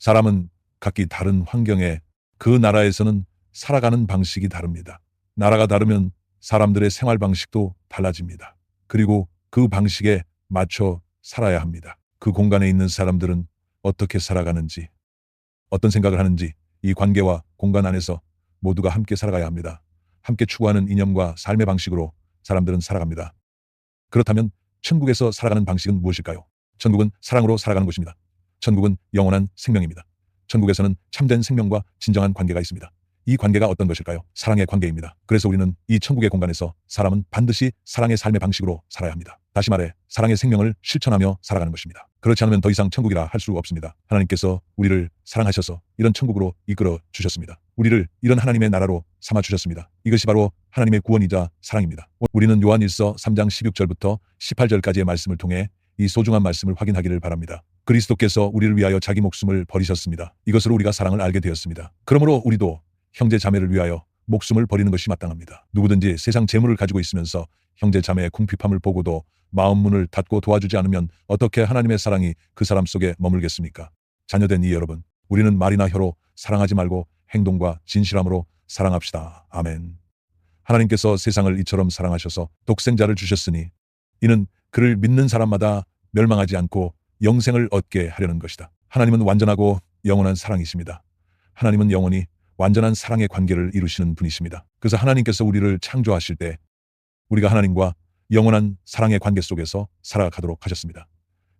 사람은 각기 다른 환경에 그 나라에서는 살아가는 방식이 다릅니다. 나라가 다르면 사람들의 생활 방식도 달라집니다. 그리고 그 방식에 맞춰 살아야 합니다. 그 공간에 있는 사람들은 어떻게 살아가는지, 어떤 생각을 하는지 이 관계와 공간 안에서 모두가 함께 살아가야 합니다. 함께 추구하는 이념과 삶의 방식으로 사람들은 살아갑니다. 그렇다면 천국에서 살아가는 방식은 무엇일까요? 천국은 사랑으로 살아가는 곳입니다. 천국은 영원한 생명입니다. 천국에서는 참된 생명과 진정한 관계가 있습니다. 이 관계가 어떤 것일까요? 사랑의 관계입니다. 그래서 우리는 이 천국의 공간에서 사람은 반드시 사랑의 삶의 방식으로 살아야 합니다. 다시 말해 사랑의 생명을 실천하며 살아가는 것입니다. 그렇지 않으면 더 이상 천국이라 할 수 없습니다. 하나님께서 우리를 사랑하셔서 이런 천국으로 이끌어 주셨습니다. 우리를 이런 하나님의 나라로 삼아 주셨습니다. 이것이 바로 하나님의 구원이자 사랑입니다. 우리는 요한 1서 3장 16절부터 18절까지의 말씀을 통해 이 소중한 말씀을 확인하기를 바랍니다. 그리스도께서 우리를 위하여 자기 목숨을 버리셨습니다. 이것으로 우리가 사랑을 알게 되었습니다. 그러므로 우리도 형제 자매를 위하여 목숨을 버리는 것이 마땅합니다. 누구든지 세상 재물을 가지고 있으면서 형제 자매의 궁핍함을 보고도 마음 문을 닫고 도와주지 않으면 어떻게 하나님의 사랑이 그 사람 속에 머물겠습니까? 자녀된 이 여러분, 우리는 말이나 혀로 사랑하지 말고 행동과 진실함으로 사랑합시다. 아멘. 하나님께서 세상을 이처럼 사랑하셔서 독생자를 주셨으니 이는 그를 믿는 사람마다 멸망하지 않고 영생을 얻게 하려는 것이다. 하나님은 완전하고 영원한 사랑이십니다. 하나님은 영원히 완전한 사랑의 관계를 이루시는 분이십니다. 그래서 하나님께서 우리를 창조하실 때 우리가 하나님과 영원한 사랑의 관계 속에서 살아가도록 하셨습니다.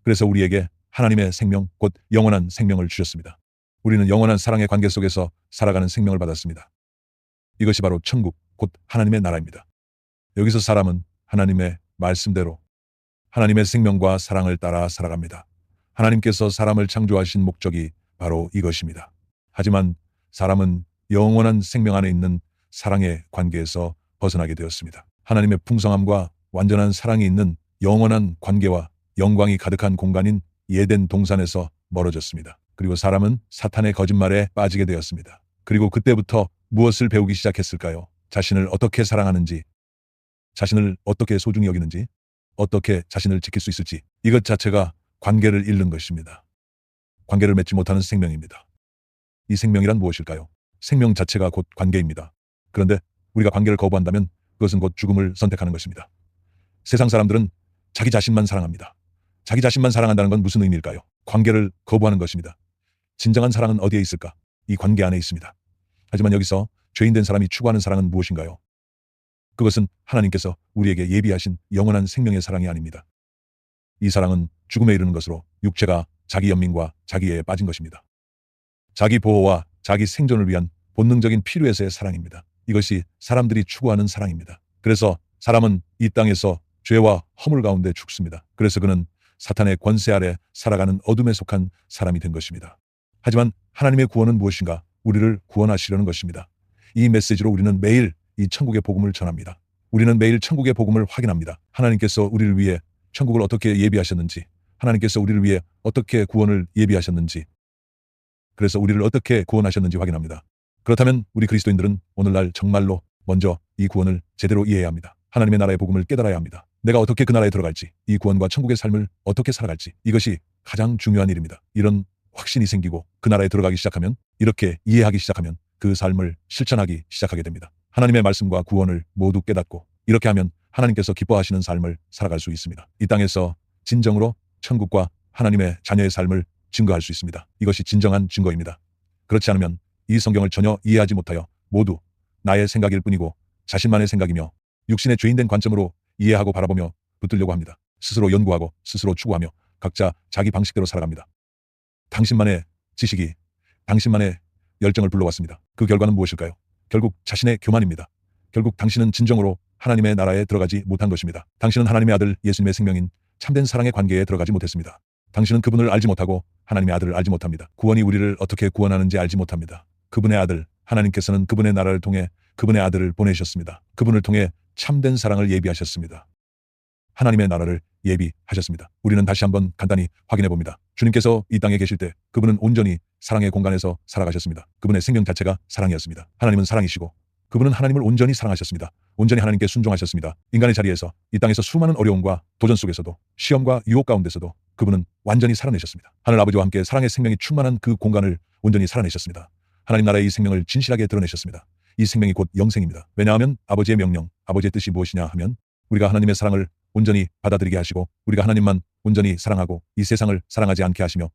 그래서 우리에게 하나님의 생명, 곧 영원한 생명을 주셨습니다. 우리는 영원한 사랑의 관계 속에서 살아가는 생명을 받았습니다. 이것이 바로 천국, 곧 하나님의 나라입니다. 여기서 사람은 하나님의 말씀대로 하나님의 생명과 사랑을 따라 살아갑니다. 하나님께서 사람을 창조하신 목적이 바로 이것입니다. 하지만 사람은 영원한 생명 안에 있는 사랑의 관계에서 벗어나게 되었습니다. 하나님의 풍성함과 완전한 사랑이 있는 영원한 관계와 영광이 가득한 공간인 예덴 동산에서 멀어졌습니다. 그리고 사람은 사탄의 거짓말에 빠지게 되었습니다. 그리고 그때부터 무엇을 배우기 시작했을까요? 자신을 어떻게 사랑하는지, 자신을 어떻게 소중히 여기는지, 어떻게 자신을 지킬 수 있을지, 이것 자체가 관계를 잃는 것입니다. 관계를 맺지 못하는 생명입니다. 이 생명이란 무엇일까요? 생명 자체가 곧 관계입니다. 그런데 우리가 관계를 거부한다면 그것은 곧 죽음을 선택하는 것입니다. 세상 사람들은 자기 자신만 사랑합니다. 자기 자신만 사랑한다는 건 무슨 의미일까요? 관계를 거부하는 것입니다. 진정한 사랑은 어디에 있을까? 이 관계 안에 있습니다. 하지만 여기서 죄인된 사람이 추구하는 사랑은 무엇인가요? 그것은 하나님께서 우리에게 예비하신 영원한 생명의 사랑이 아닙니다. 이 사랑은 죽음에 이르는 것으로 육체가 자기 연민과 자기애에 빠진 것입니다. 자기 보호와 자기 생존을 위한 본능적인 필요에서의 사랑입니다. 이것이 사람들이 추구하는 사랑입니다. 그래서 사람은 이 땅에서 죄와 허물 가운데 죽습니다. 그래서 그는 사탄의 권세 아래 살아가는 어둠에 속한 사람이 된 것입니다. 하지만 하나님의 구원은 무엇인가? 우리를 구원하시려는 것입니다. 이 메시지로 우리는 매일 이 천국의 복음을 전합니다. 우리는 매일 천국의 복음을 확인합니다. 하나님께서 우리를 위해 천국을 어떻게 예비하셨는지, 하나님께서 우리를 위해 어떻게 구원을 예비하셨는지, 그래서 우리를 어떻게 구원하셨는지 확인합니다. 그렇다면 우리 그리스도인들은 오늘날 정말로 먼저 이 구원을 제대로 이해해야 합니다. 하나님의 나라의 복음을 깨달아야 합니다. 내가 어떻게 그 나라에 들어갈지, 이 구원과 천국의 삶을 어떻게 살아갈지, 이것이 가장 중요한 일입니다. 이런 확신이 생기고 그 나라에 들어가기 시작하면, 이렇게 이해하기 시작하면 그 삶을 실천하기 시작하게 됩니다. 하나님의 말씀과 구원을 모두 깨닫고 이렇게 하면 하나님께서 기뻐하시는 삶을 살아갈 수 있습니다. 이 땅에서 진정으로 천국과 하나님의 자녀의 삶을 증거할 수 있습니다. 이것이 진정한 증거입니다. 그렇지 않으면 이 성경을 전혀 이해하지 못하여 모두 나의 생각일 뿐이고 자신만의 생각이며 육신의 죄인된 관점으로 이해하고 바라보며 붙들려고 합니다. 스스로 연구하고 스스로 추구하며 각자 자기 방식대로 살아갑니다. 당신만의 지식이 당신만의 열정을 불러왔습니다. 그 결과는 무엇일까요? 결국 자신의 교만입니다. 결국 당신은 진정으로 하나님의 나라에 들어가지 못한 것입니다. 당신은 하나님의 아들 예수님의 생명인 참된 사랑의 관계에 들어가지 못했습니다. 당신은 그분을 알지 못하고 하나님의 아들을 알지 못합니다. 구원이 우리를 어떻게 구원하는지 알지 못합니다. 그분의 아들, 하나님께서는 그분의 나라를 통해 그분의 아들을 보내셨습니다. 그분을 통해 참된 사랑을 예비하셨습니다. 하나님의 나라를 예비하셨습니다. 우리는 다시 한번 간단히 확인해 봅니다. 주님께서 이 땅에 계실 때 그분은 온전히 사랑의 공간에서 살아가셨습니다. 그분의 생명 자체가 사랑이었습니다. 하나님은 사랑이시고 그분은 하나님을 온전히 사랑하셨습니다. 온전히 하나님께 순종하셨습니다. 인간의 자리에서 이 땅에서 수많은 어려움과 도전 속에서도 시험과 유혹 가운데서도 그분은 완전히 살아내셨습니다. 하늘 아버지와 함께 사랑의 생명이 충만한 그 공간을 온전히 살아내셨습니다. 하나님 나라의 이 생명을 진실하게 드러내셨습니다. 이 생명이 곧 영생입니다. 왜냐하면 아버지의 명령, 아버지의 뜻이 무엇이냐 하면 우리가 하나님의 사랑을 온전히 받아들이게 하시고 우리가 하나님만 온전히 사랑하고 이 세상을 사랑하지 않게 하시며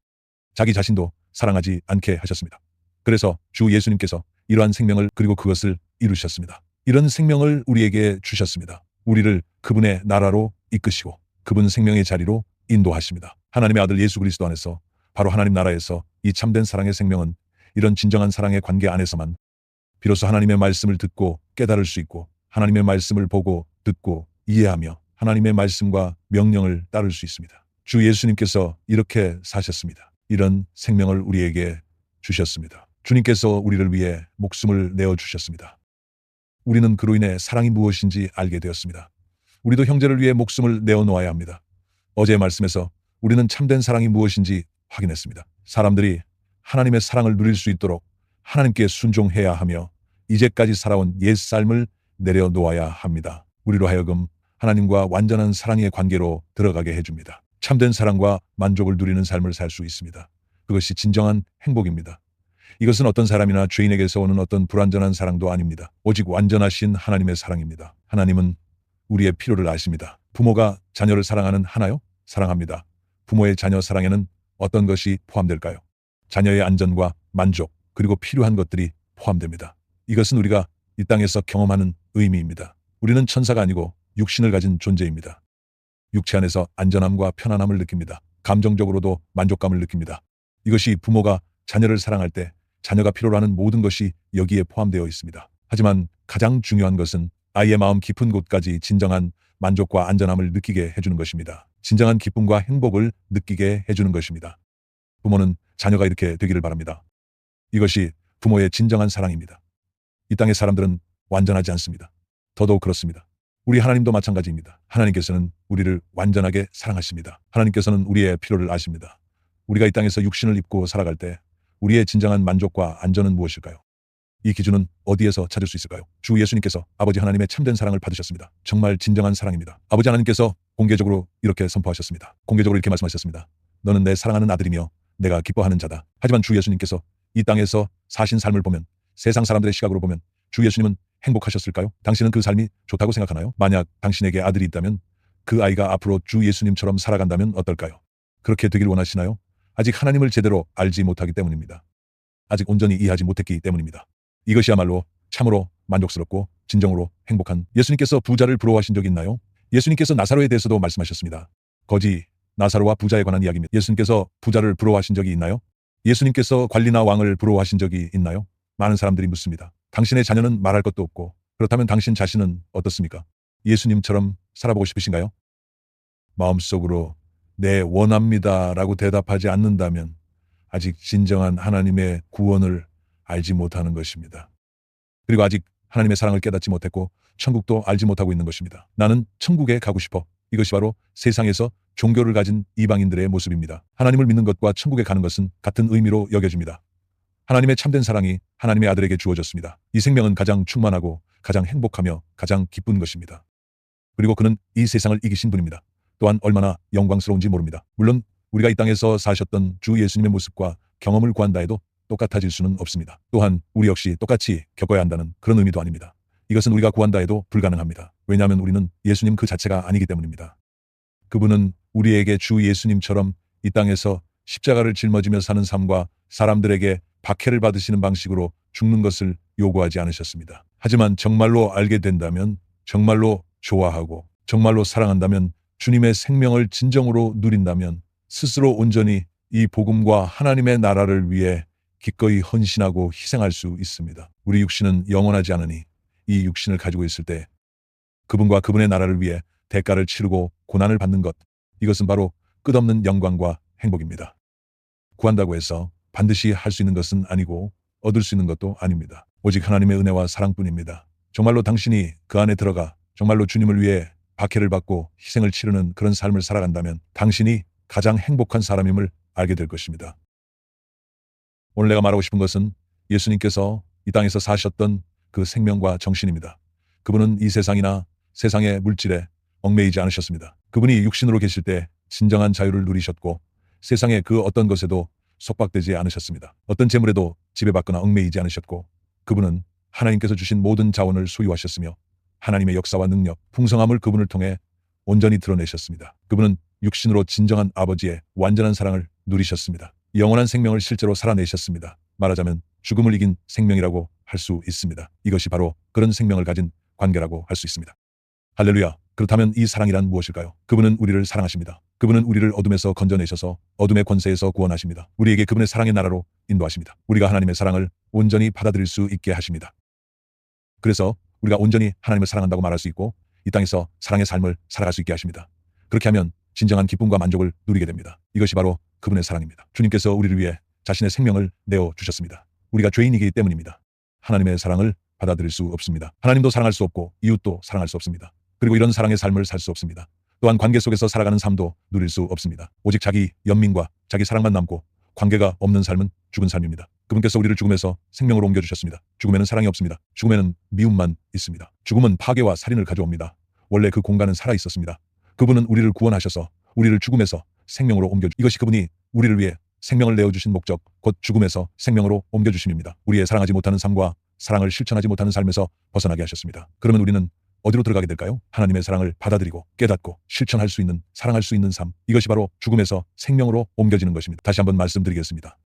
자기 자신도 사랑하지 않게 하셨습니다. 그래서 주 예수님께서 이러한 생명을 그리고 그것을 이루셨습니다. 이런 생명을 우리에게 주셨습니다. 우리를 그분의 나라로 이끄시고 그분 생명의 자리로 인도하십니다. 하나님의 아들 예수 그리스도 안에서 바로 하나님 나라에서 이 참된 사랑의 생명은 이런 진정한 사랑의 관계 안에서만 비로소 하나님의 말씀을 듣고 깨달을 수 있고 하나님의 말씀을 보고 듣고 이해하며 하나님의 말씀과 명령을 따를 수 있습니다. 주 예수님께서 이렇게 사셨습니다. 이런 생명을 우리에게 주셨습니다. 주님께서 우리를 위해 목숨을 내어주셨습니다. 우리는 그로 인해 사랑이 무엇인지 알게 되었습니다. 우리도 형제를 위해 목숨을 내어놓아야 합니다. 어제의 말씀에서 우리는 참된 사랑이 무엇인지 확인했습니다. 사람들이 하나님의 사랑을 누릴 수 있도록 하나님께 순종해야 하며 이제까지 살아온 옛 삶을 내려놓아야 합니다. 우리로 하여금 하나님과 완전한 사랑의 관계로 들어가게 해줍니다. 참된 사랑과 만족을 누리는 삶을 살 수 있습니다. 그것이 진정한 행복입니다. 이것은 어떤 사람이나 죄인에게서 오는 어떤 불완전한 사랑도 아닙니다. 오직 완전하신 하나님의 사랑입니다. 하나님은 우리의 필요를 아십니다. 부모가 자녀를 사랑하는 하나요? 사랑합니다. 부모의 자녀 사랑에는 어떤 것이 포함될까요? 자녀의 안전과 만족 그리고 필요한 것들이 포함됩니다. 이것은 우리가 이 땅에서 경험하는 의미입니다. 우리는 천사가 아니고 육신을 가진 존재입니다. 육체 안에서 안전함과 편안함을 느낍니다. 감정적으로도 만족감을 느낍니다. 이것이 부모가 자녀를 사랑할 때 자녀가 필요로 하는 모든 것이 여기에 포함되어 있습니다. 하지만 가장 중요한 것은 아이의 마음 깊은 곳까지 진정한 만족과 안전함을 느끼게 해주는 것입니다. 진정한 기쁨과 행복을 느끼게 해주는 것입니다. 부모는 자녀가 이렇게 되기를 바랍니다. 이것이 부모의 진정한 사랑입니다. 이 땅의 사람들은 완전하지 않습니다. 더더욱 그렇습니다. 우리 하나님도 마찬가지입니다. 하나님께서는 우리를 완전하게 사랑하십니다. 하나님께서는 우리의 필요를 아십니다. 우리가 이 땅에서 육신을 입고 살아갈 때 우리의 진정한 만족과 안전은 무엇일까요? 이 기준은 어디에서 찾을 수 있을까요? 주 예수님께서 아버지 하나님의 참된 사랑을 받으셨습니다. 정말 진정한 사랑입니다. 아버지 하나님께서 공개적으로 이렇게 선포하셨습니다. 공개적으로 이렇게 말씀하셨습니다. 너는 내 사랑하는 아들이며 내가 기뻐하는 자다. 하지만 주 예수님께서 이 땅에서 사신 삶을 보면 세상 사람들의 시각으로 보면 주 예수님은 행복하셨을까요? 당신은 그 삶이 좋다고 생각하나요? 만약 당신에게 아들이 있다면 그 아이가 앞으로 주 예수님처럼 살아간다면 어떨까요? 그렇게 되길 원하시나요? 아직 하나님을 제대로 알지 못하기 때문입니다. 아직 온전히 이해하지 못했기 때문입니다. 이것이야말로 참으로 만족스럽고 진정으로 행복한 예수님께서 부자를 부러워하신 적이 있나요? 예수님께서 나사로에 대해서도 말씀하셨습니다. 거지 나사로와 부자에 관한 이야기입니다. 예수님께서 부자를 부러워하신 적이 있나요? 예수님께서 관리나 왕을 부러워하신 적이 있나요? 많은 사람들이 묻습니다. 당신의 자녀는 말할 것도 없고 그렇다면 당신 자신은 어떻습니까? 예수님처럼 살아보고 싶으신가요? 마음속으로 네 원합니다 라고 대답하지 않는다면 아직 진정한 하나님의 구원을 알지 못하는 것입니다. 그리고 아직 하나님의 사랑을 깨닫지 못했고 천국도 알지 못하고 있는 것입니다. 나는 천국에 가고 싶어. 이것이 바로 세상에서 종교를 가진 이방인들의 모습입니다. 하나님을 믿는 것과 천국에 가는 것은 같은 의미로 여겨집니다. 하나님의 참된 사랑이 하나님의 아들에게 주어졌습니다. 이 생명은 가장 충만하고 가장 행복하며 가장 기쁜 것입니다. 그리고 그는 이 세상을 이기신 분입니다. 또한 얼마나 영광스러운지 모릅니다. 물론 우리가 이 땅에서 사셨던 주 예수님의 모습과 경험을 구한다 해도 똑같아질 수는 없습니다. 또한 우리 역시 똑같이 겪어야 한다는 그런 의미도 아닙니다. 이것은 우리가 구한다 해도 불가능합니다. 왜냐하면 우리는 예수님 그 자체가 아니기 때문입니다. 그분은 우리에게 주 예수님처럼 이 땅에서 십자가를 짊어지며 사는 삶과 사람들에게 박해를 받으시는 방식으로 죽는 것을 요구하지 않으셨습니다. 하지만 정말로 알게 된다면, 정말로 좋아하고 정말로 사랑한다면, 주님의 생명을 진정으로 누린다면 스스로 온전히 이 복음과 하나님의 나라를 위해 기꺼이 헌신하고 희생할 수 있습니다. 우리 육신은 영원하지 않으니 이 육신을 가지고 있을 때 그분과 그분의 나라를 위해 대가를 치르고 고난을 받는 것, 이것은 바로 끝없는 영광과 행복입니다. 구한다고 해서 반드시 할 수 있는 것은 아니고 얻을 수 있는 것도 아닙니다. 오직 하나님의 은혜와 사랑뿐입니다. 정말로 당신이 그 안에 들어가 정말로 주님을 위해 박해를 받고 희생을 치르는 그런 삶을 살아간다면 당신이 가장 행복한 사람임을 알게 될 것입니다. 오늘 내가 말하고 싶은 것은 예수님께서 이 땅에서 사셨던 그 생명과 정신입니다. 그분은 이 세상이나 세상의 물질에 얽매이지 않으셨습니다. 그분이 육신으로 계실 때 진정한 자유를 누리셨고 세상의 그 어떤 것에도 속박되지 않으셨습니다. 어떤 재물에도 지배받거나 얽매이지 않으셨고 그분은 하나님께서 주신 모든 자원을 소유하셨으며 하나님의 역사와 능력, 풍성함을 그분을 통해 온전히 드러내셨습니다. 그분은 육신으로 진정한 아버지의 완전한 사랑을 누리셨습니다. 영원한 생명을 실제로 살아내셨습니다. 말하자면 죽음을 이긴 생명이라고 할 수 있습니다. 이것이 바로 그런 생명을 가진 관계라고 할 수 있습니다. 할렐루야. 그렇다면 이 사랑이란 무엇일까요? 그분은 우리를 사랑하십니다. 그분은 우리를 어둠에서 건져내셔서 어둠의 권세에서 구원하십니다. 우리에게 그분의 사랑의 나라로 인도하십니다. 우리가 하나님의 사랑을 온전히 받아들일 수 있게 하십니다. 그래서 우리가 온전히 하나님을 사랑한다고 말할 수 있고 이 땅에서 사랑의 삶을 살아갈 수 있게 하십니다. 그렇게 하면 진정한 기쁨과 만족을 누리게 됩니다. 이것이 바로 그분의 사랑입니다. 주님께서 우리를 위해 자신의 생명을 내어주셨습니다. 우리가 죄인이기 때문입니다. 하나님의 사랑을 받아들일 수 없습니다. 하나님도 사랑할 수 없고 이웃도 사랑할 수 없습니다. 그리고 이런 사랑의 삶을 살 수 없습니다. 또한 관계 속에서 살아가는 삶도 누릴 수 없습니다. 오직 자기 연민과 자기 사랑만 남고 관계가 없는 삶은 죽은 삶입니다. 그분께서 우리를 죽음에서 생명으로 옮겨주셨습니다. 죽음에는 사랑이 없습니다. 죽음에는 미움만 있습니다. 죽음은 파괴와 살인을 가져옵니다. 원래 그 공간은 살아있었습니다. 그분은 우리를 구원하셔서 우리를 죽음에서 생명으로 이것이 그분이 우리를 위해 생명을 내어주신 목적, 곧 죽음에서 생명으로 옮겨주심입니다. 우리의 사랑하지 못하는 삶과 사랑을 실천하지 못하는 삶에서 벗어나게 하셨습니다. 그러면 우리는 어디로 들어가게 될까요? 하나님의 사랑을 받아들이고 깨닫고 실천할 수 있는, 사랑할 수 있는 삶. 이것이 바로 죽음에서 생명으로 옮겨지는 것입니다. 다시 한번 말씀드리겠습니다.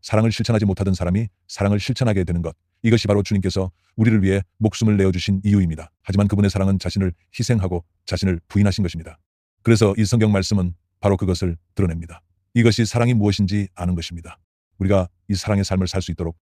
사랑을 실천하지 못하던 사람이 사랑을 실천하게 되는 것. 이것이 바로 주님께서 우리를 위해 목숨을 내어주신 이유입니다. 하지만 그분의 사랑은 자신을 희생하고 자신을 부인하신 것입니다. 그래서 이 성경 말씀은 바로 그것을 드러냅니다. 이것이 사랑이 무엇인지 아는 것입니다. 우리가 이 사랑의 삶을 살 수 있도록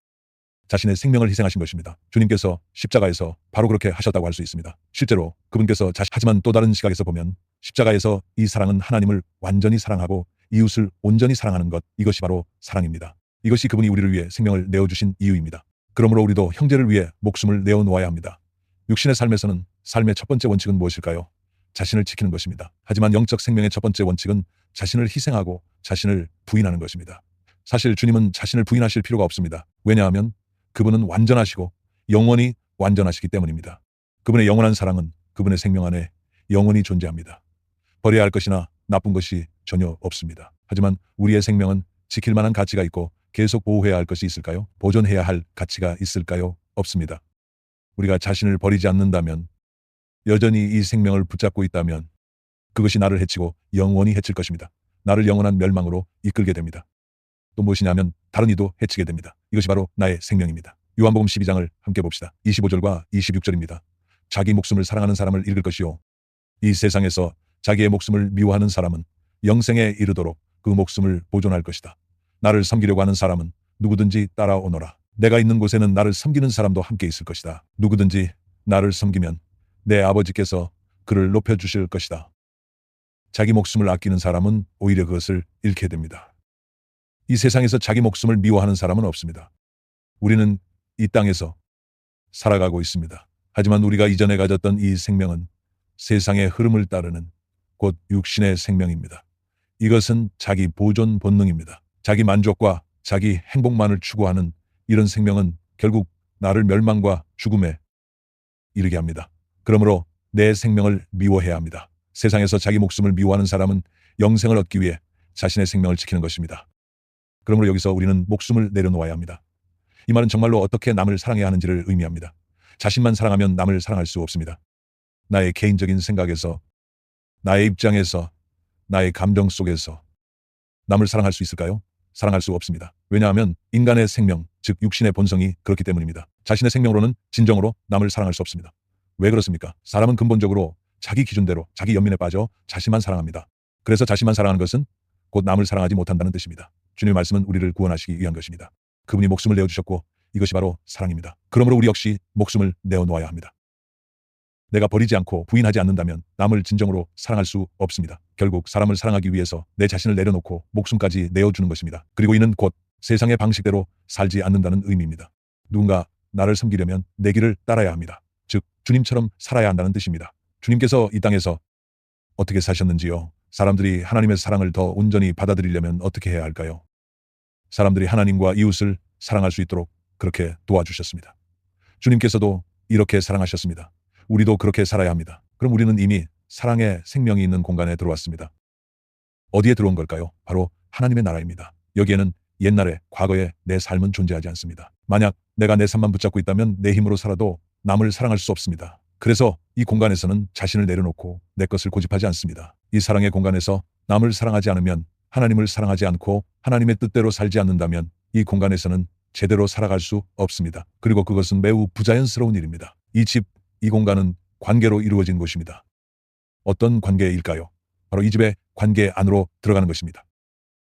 자신의 생명을 희생하신 것입니다. 주님께서 십자가에서 바로 그렇게 하셨다고 할 수 있습니다. 실제로 그분께서 하지만 또 다른 시각에서 보면 십자가에서 이 사랑은 하나님을 완전히 사랑하고 이웃을 온전히 사랑하는 것, 이것이 바로 사랑입니다. 이것이 그분이 우리를 위해 생명을 내어주신 이유입니다. 그러므로 우리도 형제를 위해 목숨을 내어놓아야 합니다. 육신의 삶에서는 삶의 첫 번째 원칙은 무엇일까요? 자신을 지키는 것입니다. 하지만 영적 생명의 첫 번째 원칙은 자신을 희생하고 자신을 부인하는 것입니다. 사실 주님은 자신을 부인하실 필요가 없습니다. 왜냐하면 그분은 완전하시고 영원히 완전하시기 때문입니다. 그분의 영원한 사랑은 그분의 생명 안에 영원히 존재합니다. 버려야 할 것이나 나쁜 것이 전혀 없습니다. 하지만 우리의 생명은 지킬 만한 가치가 있고 계속 보호해야 할 것이 있을까요? 보존해야 할 가치가 있을까요? 없습니다. 우리가 자신을 버리지 않는다면, 여전히 이 생명을 붙잡고 있다면 그것이 나를 해치고 영원히 해칠 것입니다. 나를 영원한 멸망으로 이끌게 됩니다. 또 무엇이냐면 다른 이도 해치게 됩니다. 이것이 바로 나의 생명입니다. 요한복음 12장을 함께 봅시다. 25절과 26절입니다. 자기 목숨을 사랑하는 사람을 잃을 것이요 이 세상에서 자기의 목숨을 미워하는 사람은 영생에 이르도록 그 목숨을 보존할 것이다. 나를 섬기려고 하는 사람은 누구든지 따라오너라. 내가 있는 곳에는 나를 섬기는 사람도 함께 있을 것이다. 누구든지 나를 섬기면 내 아버지께서 그를 높여주실 것이다. 자기 목숨을 아끼는 사람은 오히려 그것을 잃게 됩니다. 이 세상에서 자기 목숨을 미워하는 사람은 없습니다. 우리는 이 땅에서 살아가고 있습니다. 하지만 우리가 이전에 가졌던 이 생명은 세상의 흐름을 따르는 곧 육신의 생명입니다. 이것은 자기 보존 본능입니다. 자기 만족과 자기 행복만을 추구하는 이런 생명은 결국 나를 멸망과 죽음에 이르게 합니다. 그러므로 내 생명을 미워해야 합니다. 세상에서 자기 목숨을 미워하는 사람은 영생을 얻기 위해 자신의 생명을 지키는 것입니다. 그러므로 여기서 우리는 목숨을 내려놓아야 합니다. 이 말은 정말로 어떻게 남을 사랑해야 하는지를 의미합니다. 자신만 사랑하면 남을 사랑할 수 없습니다. 나의 개인적인 생각에서, 나의 입장에서, 나의 감정 속에서 남을 사랑할 수 있을까요? 사랑할 수 없습니다. 왜냐하면 인간의 생명, 즉 육신의 본성이 그렇기 때문입니다. 자신의 생명으로는 진정으로 남을 사랑할 수 없습니다. 왜 그렇습니까? 사람은 근본적으로 자기 기준대로 자기 연민에 빠져 자신만 사랑합니다. 그래서 자신만 사랑하는 것은 곧 남을 사랑하지 못한다는 뜻입니다. 주님의 말씀은 우리를 구원하시기 위한 것입니다. 그분이 목숨을 내어주셨고 이것이 바로 사랑입니다. 그러므로 우리 역시 목숨을 내어놓아야 합니다. 내가 버리지 않고 부인하지 않는다면 남을 진정으로 사랑할 수 없습니다. 결국 사람을 사랑하기 위해서 내 자신을 내려놓고 목숨까지 내어주는 것입니다. 그리고 이는 곧 세상의 방식대로 살지 않는다는 의미입니다. 누군가 나를 섬기려면 내 길을 따라야 합니다. 즉 주님처럼 살아야 한다는 뜻입니다. 주님께서 이 땅에서 어떻게 사셨는지요? 사람들이 하나님의 사랑을 더 온전히 받아들이려면 어떻게 해야 할까요? 사람들이 하나님과 이웃을 사랑할 수 있도록 그렇게 도와주셨습니다. 주님께서도 이렇게 사랑하셨습니다. 우리도 그렇게 살아야 합니다. 그럼 우리는 이미 사랑의 생명이 있는 공간에 들어왔습니다. 어디에 들어온 걸까요? 바로 하나님의 나라입니다. 여기에는 옛날에, 과거에 내 삶은 존재하지 않습니다. 만약 내가 내 삶만 붙잡고 있다면 내 힘으로 살아도 남을 사랑할 수 없습니다. 그래서 이 공간에서는 자신을 내려놓고 내 것을 고집하지 않습니다. 이 사랑의 공간에서 남을 사랑하지 않으면, 하나님을 사랑하지 않고 하나님의 뜻대로 살지 않는다면 이 공간에서는 제대로 살아갈 수 없습니다. 그리고 그것은 매우 부자연스러운 일입니다. 이 집, 이 공간은 관계로 이루어진 곳입니다. 어떤 관계일까요? 바로 이 집의 관계 안으로 들어가는 것입니다.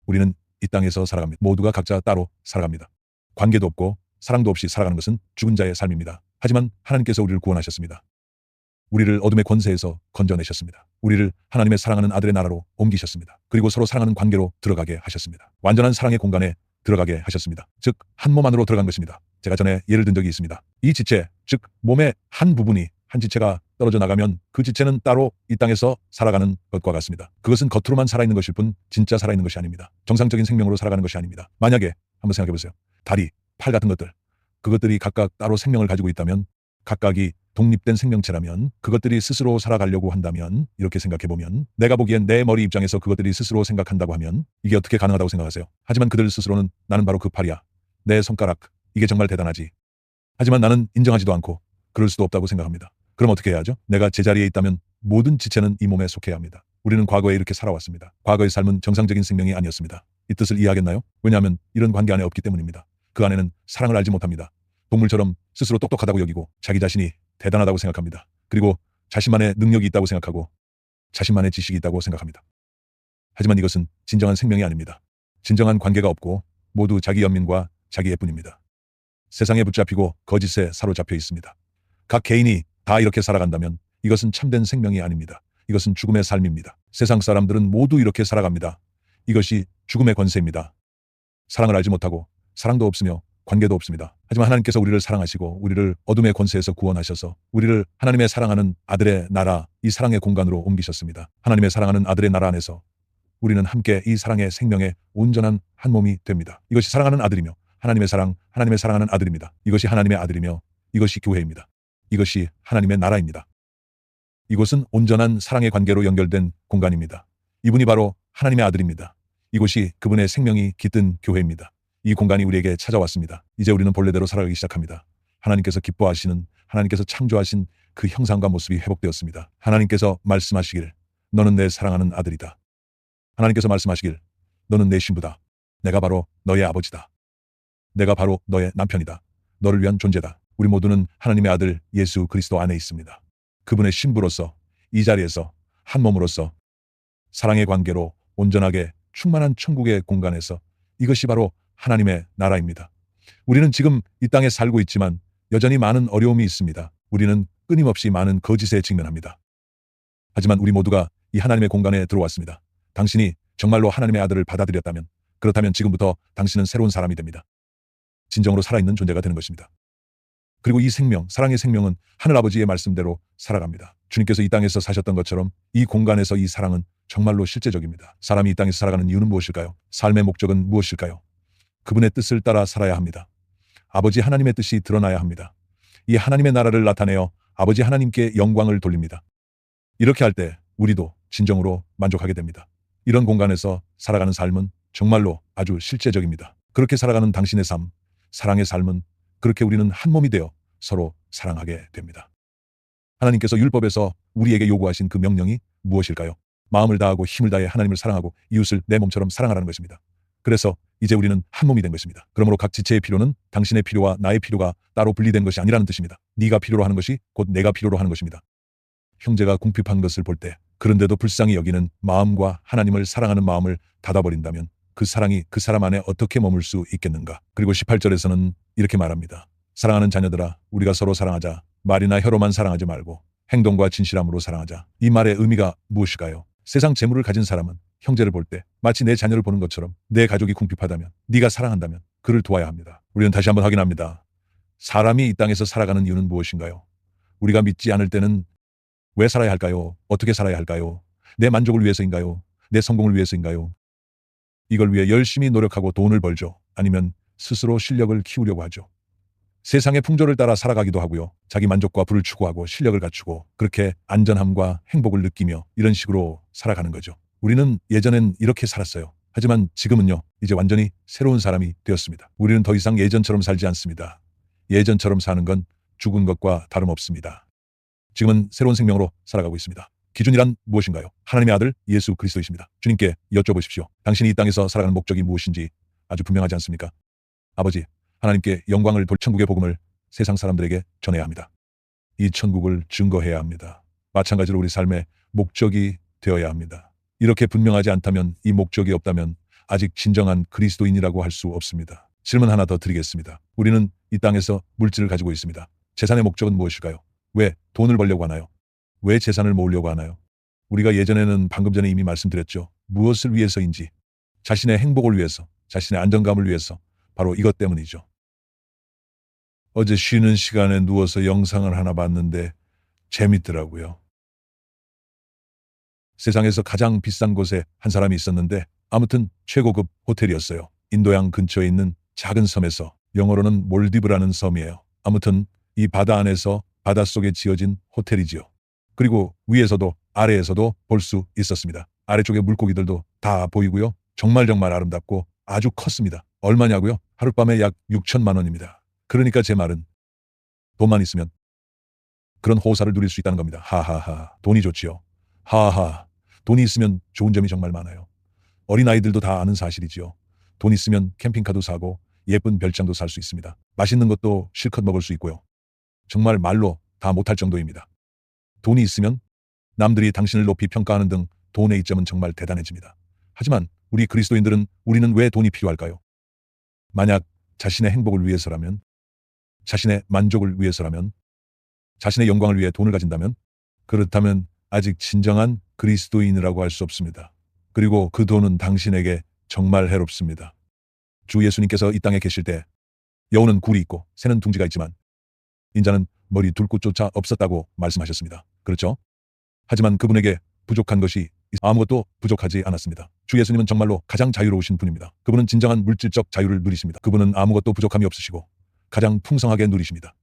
우리는 이 땅에서 살아갑니다. 모두가 각자 따로 살아갑니다. 관계도 없고 사랑도 없이 살아가는 것은 죽은 자의 삶입니다. 하지만 하나님께서 우리를 구원하셨습니다. 우리를 어둠의 권세에서 건져내셨습니다. 우리를 하나님의 사랑하는 아들의 나라로 옮기셨습니다. 그리고 서로 사랑하는 관계로 들어가게 하셨습니다. 완전한 사랑의 공간에 들어가게 하셨습니다. 즉, 한 몸 안으로 들어간 것입니다. 제가 전에 예를 든 적이 있습니다. 이 지체, 즉 몸의 한 부분이, 한 지체가 떨어져 나가면 그 지체는 따로 이 땅에서 살아가는 것과 같습니다. 그것은 겉으로만 살아있는 것일 뿐 진짜 살아있는 것이 아닙니다. 정상적인 생명으로 살아가는 것이 아닙니다. 만약에 한번 생각해 보세요. 다리, 팔 같은 것들, 그것들이 각각 따로 생명을 가지고 있다면, 각각이 독립된 생명체라면, 그것들이 스스로 살아가려고 한다면, 이렇게 생각해 보면, 내가 보기엔 내 머리 입장에서 그것들이 스스로 생각한다고 하면 이게 어떻게 가능하다고 생각하세요? 하지만 그들 스스로는 나는 바로 그 팔이야, 내 손가락, 이게 정말 대단하지. 하지만 나는 인정하지도 않고 그럴 수도 없다고 생각합니다. 그럼 어떻게 해야죠? 내가 제자리에 있다면 모든 지체는 이 몸에 속해야 합니다. 우리는 과거에 이렇게 살아왔습니다. 과거의 삶은 정상적인 생명이 아니었습니다. 이 뜻을 이해하겠나요? 왜냐하면 이런 관계 안에 없기 때문입니다. 그 안에는 사랑을 알지 못합니다. 동물처럼 스스로 똑똑하다고 여기고 자기 자신이 대단하다고 생각합니다. 그리고 자신만의 능력이 있다고 생각하고 자신만의 지식이 있다고 생각합니다. 하지만 이것은 진정한 생명이 아닙니다. 진정한 관계가 없고 모두 자기 연민과 자기의 뿐입니다. 세상에 붙잡히고 거짓에 사로잡혀 있습니다. 각 개인이 다 이렇게 살아간다면 이것은 참된 생명이 아닙니다. 이것은 죽음의 삶입니다. 세상 사람들은 모두 이렇게 살아갑니다. 이것이 죽음의 권세입니다. 사랑을 알지 못하고 사랑도 없으며 관계도 없습니다. 하지만 하나님께서 우리를 사랑하시고 우리를 어둠의 권세에서 구원하셔서 우리를 하나님의 사랑하는 아들의 나라, 이 사랑의 공간으로 옮기셨습니다. 하나님의 사랑하는 아들의 나라 안에서 우리는 함께 이 사랑의 생명의 온전한 한 몸이 됩니다. 이것이 사랑하는 아들이며 하나님의 사랑, 하나님의 사랑하는 아들입니다. 이것이 하나님의 아들이며 이것이 교회입니다. 이것이 하나님의 나라입니다. 이곳은 온전한 사랑의 관계로 연결된 공간입니다. 이분이 바로 하나님의 아들입니다. 이곳이 그분의 생명이 깃든 교회입니다. 이 공간이 우리에게 찾아왔습니다. 이제 우리는 본래대로 살아가기 시작합니다. 하나님께서 기뻐하시는, 하나님께서 창조하신 그 형상과 모습이 회복되었습니다. 하나님께서 말씀하시길, 너는 내 사랑하는 아들이다. 하나님께서 말씀하시길, 너는 내 신부다. 내가 바로 너의 아버지다. 내가 바로 너의 남편이다. 너를 위한 존재다. 우리 모두는 하나님의 아들 예수 그리스도 안에 있습니다. 그분의 신부로서, 이 자리에서 한 몸으로서 사랑의 관계로 온전하게 충만한 천국의 공간에서, 이것이 바로 하나님의 나라입니다. 우리는 지금 이 땅에 살고 있지만 여전히 많은 어려움이 있습니다. 우리는 끊임없이 많은 거짓에 직면합니다. 하지만 우리 모두가 이 하나님의 공간에 들어왔습니다. 당신이 정말로 하나님의 아들을 받아들였다면, 그렇다면 지금부터 당신은 새로운 사람이 됩니다. 진정으로 살아있는 존재가 되는 것입니다. 그리고 이 생명, 사랑의 생명은 하늘아버지의 말씀대로 살아갑니다. 주님께서 이 땅에서 사셨던 것처럼 이 공간에서 이 사랑은 정말로 실제적입니다. 사람이 이 땅에서 살아가는 이유는 무엇일까요? 삶의 목적은 무엇일까요? 그분의 뜻을 따라 살아야 합니다. 아버지 하나님의 뜻이 드러나야 합니다. 이 하나님의 나라를 나타내어 아버지 하나님께 영광을 돌립니다. 이렇게 할 때 우리도 진정으로 만족하게 됩니다. 이런 공간에서 살아가는 삶은 정말로 아주 실제적입니다. 그렇게 살아가는 당신의 삶, 사랑의 삶은, 그렇게 우리는 한 몸이 되어 서로 사랑하게 됩니다. 하나님께서 율법에서 우리에게 요구하신 그 명령이 무엇일까요? 마음을 다하고 힘을 다해 하나님을 사랑하고 이웃을 내 몸처럼 사랑하라는 것입니다. 그래서 이제 우리는 한 몸이 된 것입니다. 그러므로 각 지체의 필요는 당신의 필요와 나의 필요가 따로 분리된 것이 아니라는 뜻입니다. 네가 필요로 하는 것이 곧 내가 필요로 하는 것입니다. 형제가 궁핍한 것을 볼 때 그런데도 불쌍히 여기는 마음과 하나님을 사랑하는 마음을 닫아버린다면 그 사랑이 그 사람 안에 어떻게 머물 수 있겠는가? 그리고 18절에서는 이렇게 말합니다. 사랑하는 자녀들아, 우리가 서로 사랑하자. 말이나 혀로만 사랑하지 말고 행동과 진실함으로 사랑하자. 이 말의 의미가 무엇일까요? 세상 재물을 가진 사람은 형제를 볼 때 마치 내 자녀를 보는 것처럼, 내 가족이 궁핍하다면, 네가 사랑한다면 그를 도와야 합니다. 우리는 다시 한번 확인합니다. 사람이 이 땅에서 살아가는 이유는 무엇인가요? 우리가 믿지 않을 때는 왜 살아야 할까요? 어떻게 살아야 할까요? 내 만족을 위해서인가요? 내 성공을 위해서인가요? 이걸 위해 열심히 노력하고 돈을 벌죠. 아니면 스스로 실력을 키우려고 하죠. 세상의 풍조를 따라 살아가기도 하고요. 자기 만족과 부를 추구하고 실력을 갖추고 그렇게 안전함과 행복을 느끼며 이런 식으로 살아가는 거죠. 우리는 예전엔 이렇게 살았어요. 하지만 지금은요, 이제 완전히 새로운 사람이 되었습니다. 우리는 더 이상 예전처럼 살지 않습니다. 예전처럼 사는 건 죽은 것과 다름없습니다. 지금은 새로운 생명으로 살아가고 있습니다. 기준이란 무엇인가요? 하나님의 아들 예수 그리스도이십니다. 주님께 여쭤보십시오. 당신이 이 땅에서 살아가는 목적이 무엇인지 아주 분명하지 않습니까? 아버지, 하나님께 영광을 돌 천국의 복음을 세상 사람들에게 전해야 합니다. 이 천국을 증거해야 합니다. 마찬가지로 우리 삶의 목적이 되어야 합니다. 이렇게 분명하지 않다면, 이 목적이 없다면 아직 진정한 그리스도인이라고 할 수 없습니다. 질문 하나 더 드리겠습니다. 우리는 이 땅에서 물질을 가지고 있습니다. 재산의 목적은 무엇일까요? 왜 돈을 벌려고 하나요? 왜 재산을 모으려고 하나요? 우리가 예전에는 방금 전에 이미 말씀드렸죠. 무엇을 위해서인지, 자신의 행복을 위해서, 자신의 안정감을 위해서, 바로 이것 때문이죠. 어제 쉬는 시간에 누워서 영상을 하나 봤는데 재밌더라고요. 세상에서 가장 비싼 곳에 한 사람이 있었는데 아무튼 최고급 호텔이었어요. 인도양 근처에 있는 작은 섬에서, 영어로는 몰디브라는 섬이에요. 아무튼 이 바다 안에서 바닷속에 지어진 호텔이지요. 그리고 위에서도 아래에서도 볼 수 있었습니다. 아래쪽에 물고기들도 다 보이고요. 정말 아름답고 아주 컸습니다. 얼마냐고요? 하룻밤에 약 6천만 원입니다. 그러니까 제 말은 돈만 있으면 그런 호사를 누릴 수 있다는 겁니다. 하하하. 돈이 좋지요. 하하. 돈이 있으면 좋은 점이 정말 많아요. 어린아이들도 다 아는 사실이지요. 돈 있으면 캠핑카도 사고 예쁜 별장도 살 수 있습니다. 맛있는 것도 실컷 먹을 수 있고요. 정말 말로 다 못할 정도입니다. 돈이 있으면 남들이 당신을 높이 평가하는 등 돈의 이점은 정말 대단해집니다. 하지만 우리 그리스도인들은, 우리는 왜 돈이 필요할까요? 만약 자신의 행복을 위해서라면, 자신의 만족을 위해서라면, 자신의 영광을 위해 돈을 가진다면, 그렇다면 아직 진정한 그리스도인이라고 할 수 없습니다. 그리고 그 돈은 당신에게 정말 해롭습니다. 주 예수님께서 이 땅에 계실 때 여우는 굴이 있고 새는 둥지가 있지만 인자는 머리 둘 곳조차 없었다고 말씀하셨습니다. 그렇죠? 하지만 그분에게 부족한 것이 아무것도 부족하지 않았습니다. 주 예수님은 정말로 가장 자유로우신 분입니다. 그분은 진정한 물질적 자유를 누리십니다. 그분은 아무것도 부족함이 없으시고 가장 풍성하게 누리십니다.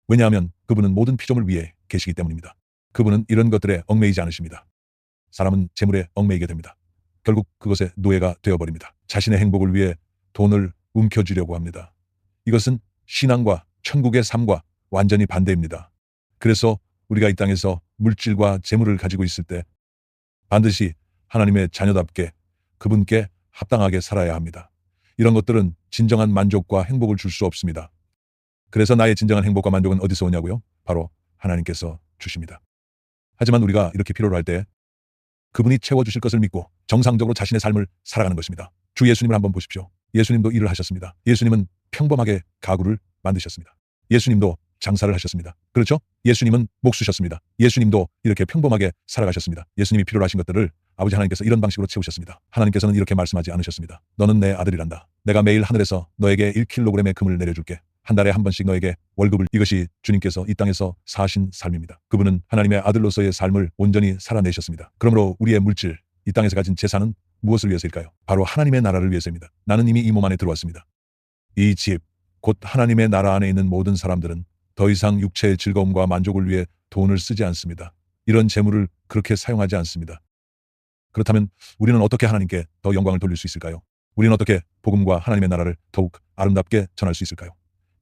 왜냐하면 그분은 모든 피조물 위에 계시기 때문입니다. 그분은 이런 것들에 얽매이지 않으십니다. 사람은 재물에 얽매이게 됩니다. 결국 그것의 노예가 되어버립니다. 자신의 행복을 위해 돈을 움켜쥐려고 합니다. 이것은 신앙과 천국의 삶과 완전히 반대입니다. 그래서 우리가 이 땅에서 물질과 재물을 가지고 있을 때 반드시 하나님의 자녀답게 그분께 합당하게 살아야 합니다. 이런 것들은 진정한 만족과 행복을 줄 수 없습니다. 그래서 나의 진정한 행복과 만족은 어디서 오냐고요? 바로 하나님께서 주십니다. 하지만 우리가 이렇게 필요로 할 때 그분이 채워주실 것을 믿고 정상적으로 자신의 삶을 살아가는 것입니다. 주 예수님을 한번 보십시오. 예수님도 일을 하셨습니다. 예수님은 평범하게 가구를 만드셨습니다. 예수님도 장사를 하셨습니다. 그렇죠? 예수님은 목수셨습니다. 예수님도 이렇게 평범하게 살아가셨습니다. 예수님이 필요로 하신 것들을 아버지 하나님께서 이런 방식으로 채우셨습니다. 하나님께서는 이렇게 말씀하지 않으셨습니다. 너는 내 아들이란다. 내가 매일 하늘에서 너에게 1kg의 금을 내려줄게. 한 달에 한 번씩 너에게 월급을. 이것이 주님께서 이 땅에서 사신 삶입니다. 그분은 하나님의 아들로서의 삶을 온전히 살아내셨습니다. 그러므로 우리의 물질, 이 땅에서 가진 재산은 무엇을 위해서일까요? 바로 하나님의 나라를 위해서입니다. 나는 이미 이 몸 안에 들어왔습니다. 이 집, 곧 하나님의 나라 안에 있는 모든 사람들은 더 이상 육체의 즐거움과 만족을 위해 돈을 쓰지 않습니다. 이런 재물을 그렇게 사용하지 않습니다. 그렇다면 우리는 어떻게 하나님께 더 영광을 돌릴 수 있을까요? 우리는 어떻게 복음과 하나님의 나라를 더욱 아름답게 전할 수 있을까요?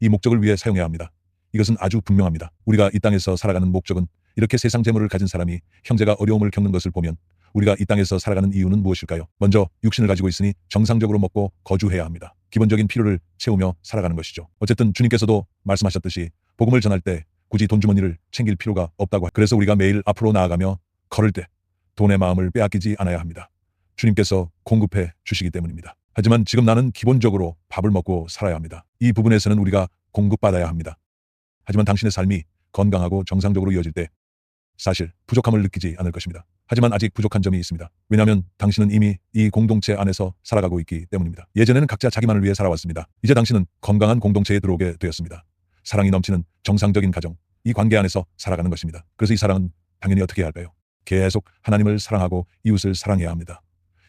이 목적을 위해 사용해야 합니다. 이것은 아주 분명합니다. 우리가 이 땅에서 살아가는 목적은, 이렇게 세상 재물을 가진 사람이 형제가 어려움을 겪는 것을 보면 우리가 이 땅에서 살아가는 이유는 무엇일까요? 먼저 육신을 가지고 있으니 정상적으로 먹고 거주해야 합니다. 기본적인 필요를 채우며 살아가는 것이죠. 어쨌든 주님께서도 말씀하셨듯이 복음을 전할 때 굳이 돈주머니를 챙길 필요가 없다고. 그래서 우리가 매일 앞으로 나아가며 걸을 때 돈의 마음을 빼앗기지 않아야 합니다. 주님께서 공급해 주시기 때문입니다. 하지만 지금 나는 기본적으로 밥을 먹고 살아야 합니다. 이 부분에서는 우리가 공급받아야 합니다. 하지만 당신의 삶이 건강하고 정상적으로 이어질 때 사실 부족함을 느끼지 않을 것입니다. 하지만 아직 부족한 점이 있습니다. 왜냐하면 당신은 이미 이 공동체 안에서 살아가고 있기 때문입니다. 예전에는 각자 자기만을 위해 살아왔습니다. 이제 당신은 건강한 공동체에 들어오게 되었습니다. 사랑이 넘치는 정상적인 가정, 이 관계 안에서 살아가는 것입니다. 그래서 이 사랑은 당연히 어떻게 해야 할까요? 계속 하나님을 사랑하고 이웃을 사랑해야 합니다.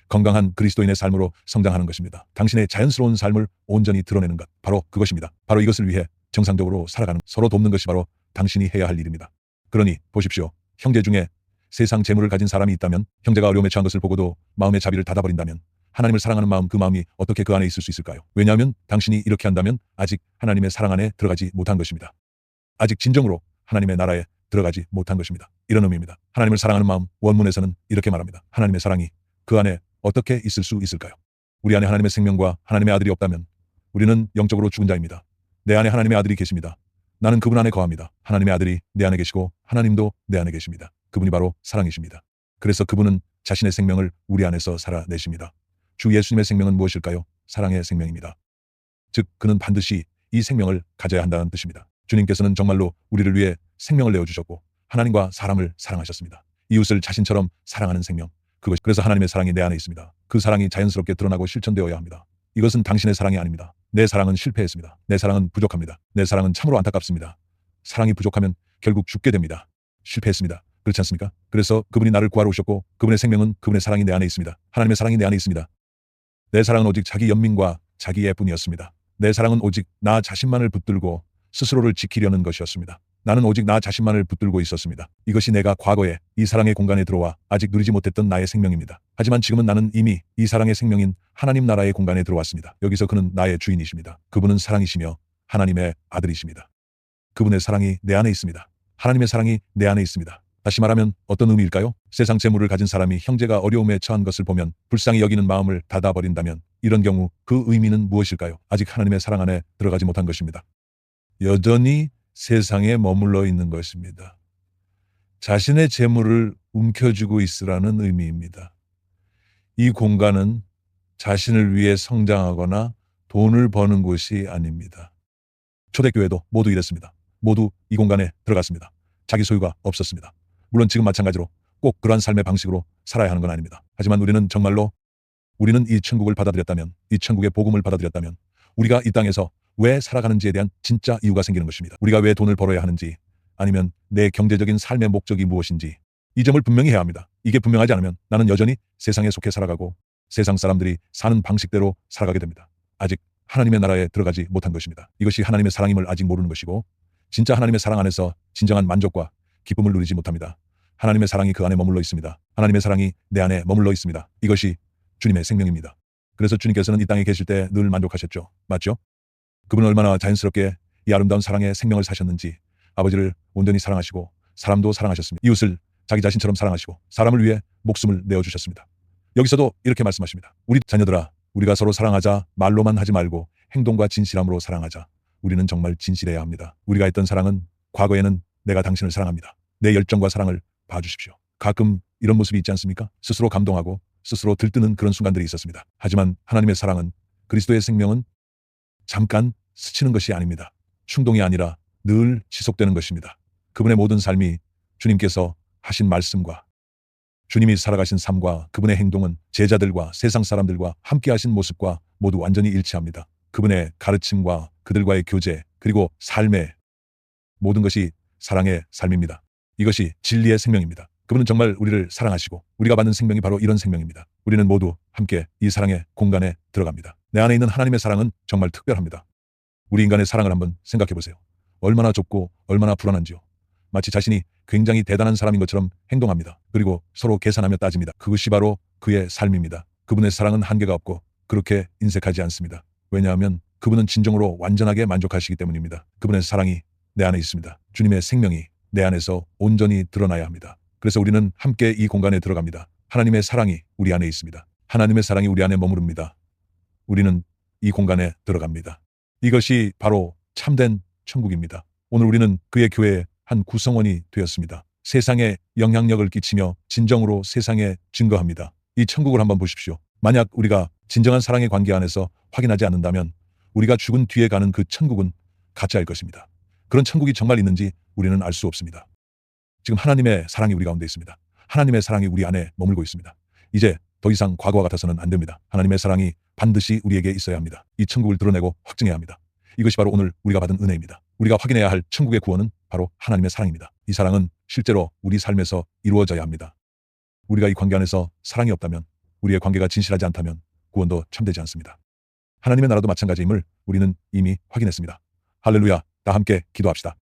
건강한 그리스도인의 삶으로 성장하는 것입니다. 당신의 자연스러운 삶을 온전히 드러내는 것, 바로 그것입니다. 바로 이것을 위해 정상적으로 살아가는, 서로 돕는 것이 바로 당신이 해야 할 일입니다. 그러니 보십시오. 형제 중에 세상 재물을 가진 사람이 있다면, 형제가 어려움에 처한 것을 보고도 마음의 자비를 닫아버린다면 하나님을 사랑하는 마음, 그 마음이 어떻게 그 안에 있을 수 있을까요? 왜냐하면 당신이 이렇게 한다면 아직 하나님의 사랑 안에 들어가지 못한 것입니다. 아직 진정으로 하나님의 나라에 들어가지 못한 것입니다. 이런 의미입니다. 하나님을 사랑하는 마음, 원문에서는 이렇게 말합니다. 하나님의 사랑이 그 안에 어떻게 있을 수 있을까요? 우리 안에 하나님의 생명과 하나님의 아들이 없다면 우리는 영적으로 죽은 자입니다. 내 안에 하나님의 아들이 계십니다. 나는 그분 안에 거합니다. 하나님의 아들이 내 안에 계시고 하나님도 내 안에 계십니다. 그분이 바로 사랑이십니다. 그래서 그분은 자신의 생명을 우리 안에서 살아내십니다. 주 예수님의 생명은 무엇일까요? 사랑의 생명입니다. 즉 그는 반드시 이 생명을 가져야 한다는 뜻입니다. 주님께서는 정말로 우리를 위해 생명을 내어주셨고 하나님과 사람을 사랑하셨습니다. 이웃을 자신처럼 사랑하는 생명, 그래서 하나님의 사랑이 내 안에 있습니다. 그 사랑이 자연스럽게 드러나고 실천되어야 합니다. 이것은 당신의 사랑이 아닙니다. 내 사랑은 실패했습니다. 내 사랑은 부족합니다. 내 사랑은 참으로 안타깝습니다. 사랑이 부족하면 결국 죽게 됩니다. 실패했습니다. 그렇지 않습니까? 그래서 그분이 나를 구하러 오셨고 그분의 생명은, 그분의 사랑이 내 안에 있습니다. 하나님의 사랑이 내 안에 있습니다. 내 사랑은 오직 자기 연민과 자기의 뿐이었습니다. 내 사랑은 오직 나 자신만을 붙들고 스스로를 지키려는 것이었습니다. 나는 오직 나 자신만을 붙들고 있었습니다. 이것이 내가 과거에 이 사랑의 공간에 들어와 아직 누리지 못했던 나의 생명입니다. 하지만 지금은 나는 이미 이 사랑의 생명인 하나님 나라의 공간에 들어왔습니다. 여기서 그는 나의 주인이십니다. 그분은 사랑이시며 하나님의 아들이십니다. 그분의 사랑이 내 안에 있습니다. 하나님의 사랑이 내 안에 있습니다. 다시 말하면 어떤 의미일까요? 세상 재물을 가진 사람이 형제가 어려움에 처한 것을 보면 불쌍히 여기는 마음을 닫아버린다면, 이런 경우 그 의미는 무엇일까요? 아직 하나님의 사랑 안에 들어가지 못한 것입니다. 여전히 세상에 머물러 있는 것입니다. 자신의 재물을 움켜쥐고 있으라는 의미입니다. 이 공간은 자신을 위해 성장하거나 돈을 버는 곳이 아닙니다. 초대교회도 모두 이랬습니다. 모두 이 공간에 들어갔습니다. 자기 소유가 없었습니다. 물론 지금 마찬가지로 꼭 그러한 삶의 방식으로 살아야 하는 건 아닙니다. 하지만 우리는 이 천국을 받아들였다면, 이 천국의 복음을 받아들였다면 우리가 이 땅에서 왜 살아가는지에 대한 진짜 이유가 생기는 것입니다. 우리가 왜 돈을 벌어야 하는지, 아니면 내 경제적인 삶의 목적이 무엇인지, 이 점을 분명히 해야 합니다. 이게 분명하지 않으면 나는 여전히 세상에 속해 살아가고 세상 사람들이 사는 방식대로 살아가게 됩니다. 아직 하나님의 나라에 들어가지 못한 것입니다. 이것이 하나님의 사랑임을 아직 모르는 것이고, 진짜 하나님의 사랑 안에서 진정한 만족과 기쁨을 누리지 못합니다. 하나님의 사랑이 그 안에 머물러 있습니다. 하나님의 사랑이 내 안에 머물러 있습니다. 이것이 주님의 생명입니다. 그래서 주님께서는 이 땅에 계실 때 늘 만족하셨죠. 맞죠? 그분은 얼마나 자연스럽게 이 아름다운 사랑의 생명을 사셨는지, 아버지를 온전히 사랑하시고 사람도 사랑하셨습니다. 이웃을 자기 자신처럼 사랑하시고 사람을 위해 목숨을 내어주셨습니다. 여기서도 이렇게 말씀하십니다. 우리 자녀들아, 우리가 서로 사랑하자. 말로만 하지 말고 행동과 진실함으로 사랑하자. 우리는 정말 진실해야 합니다. 우리가 했던 사랑은, 과거에는 내가 당신을 사랑합니다. 내 열정과 사랑을 봐주십시오. 가끔 이런 모습이 있지 않습니까? 스스로 감동하고 스스로 들뜨는 그런 순간들이 있었습니다. 하지만 하나님의 사랑은, 그리스도의 생명은 잠깐 스치는 것이 아닙니다. 충동이 아니라 늘 지속되는 것입니다. 그분의 모든 삶이 주님께서 하신 말씀과 주님이 살아가신 삶과 그분의 행동은 제자들과 세상 사람들과 함께 하신 모습과 모두 완전히 일치합니다. 그분의 가르침과 그들과의 교제, 그리고 삶의 모든 것이 사랑의 삶입니다. 이것이 진리의 생명입니다. 그분은 정말 우리를 사랑하시고 우리가 받는 생명이 바로 이런 생명입니다. 우리는 모두 함께 이 사랑의 공간에 들어갑니다. 내 안에 있는 하나님의 사랑은 정말 특별합니다. 우리 인간의 사랑을 한번 생각해 보세요. 얼마나 좁고 얼마나 불안한지요. 마치 자신이 굉장히 대단한 사람인 것처럼 행동합니다. 그리고 서로 계산하며 따집니다. 그것이 바로 그의 삶입니다. 그분의 사랑은 한계가 없고 그렇게 인색하지 않습니다. 왜냐하면 그분은 진정으로 완전하게 만족하시기 때문입니다. 그분의 사랑이 내 안에 있습니다. 주님의 생명이 내 안에서 온전히 드러나야 합니다. 그래서 우리는 함께 이 공간에 들어갑니다. 하나님의 사랑이 우리 안에 있습니다. 하나님의 사랑이 우리 안에 머무릅니다. 우리는 이 공간에 들어갑니다. 이것이 바로 참된 천국입니다. 오늘 우리는 그의 교회의 한 구성원이 되었습니다. 세상에 영향력을 끼치며 진정으로 세상에 증거합니다. 이 천국을 한번 보십시오. 만약 우리가 진정한 사랑의 관계 안에서 확인하지 않는다면 우리가 죽은 뒤에 가는 그 천국은 가짜일 것입니다. 그런 천국이 정말 있는지 우리는 알 수 없습니다. 지금 하나님의 사랑이 우리 가운데 있습니다. 하나님의 사랑이 우리 안에 머물고 있습니다. 이제 더 이상 과거와 같아서는 안 됩니다. 하나님의 사랑이 반드시 우리에게 있어야 합니다. 이 천국을 드러내고 확증해야 합니다. 이것이 바로 오늘 우리가 받은 은혜입니다. 우리가 확인해야 할 천국의 구원은 바로 하나님의 사랑입니다. 이 사랑은 실제로 우리 삶에서 이루어져야 합니다. 우리가 이 관계 안에서 사랑이 없다면, 우리의 관계가 진실하지 않다면 구원도 참되지 않습니다. 하나님의 나라도 마찬가지임을 우리는 이미 확인했습니다. 할렐루야. 다 함께 기도합시다.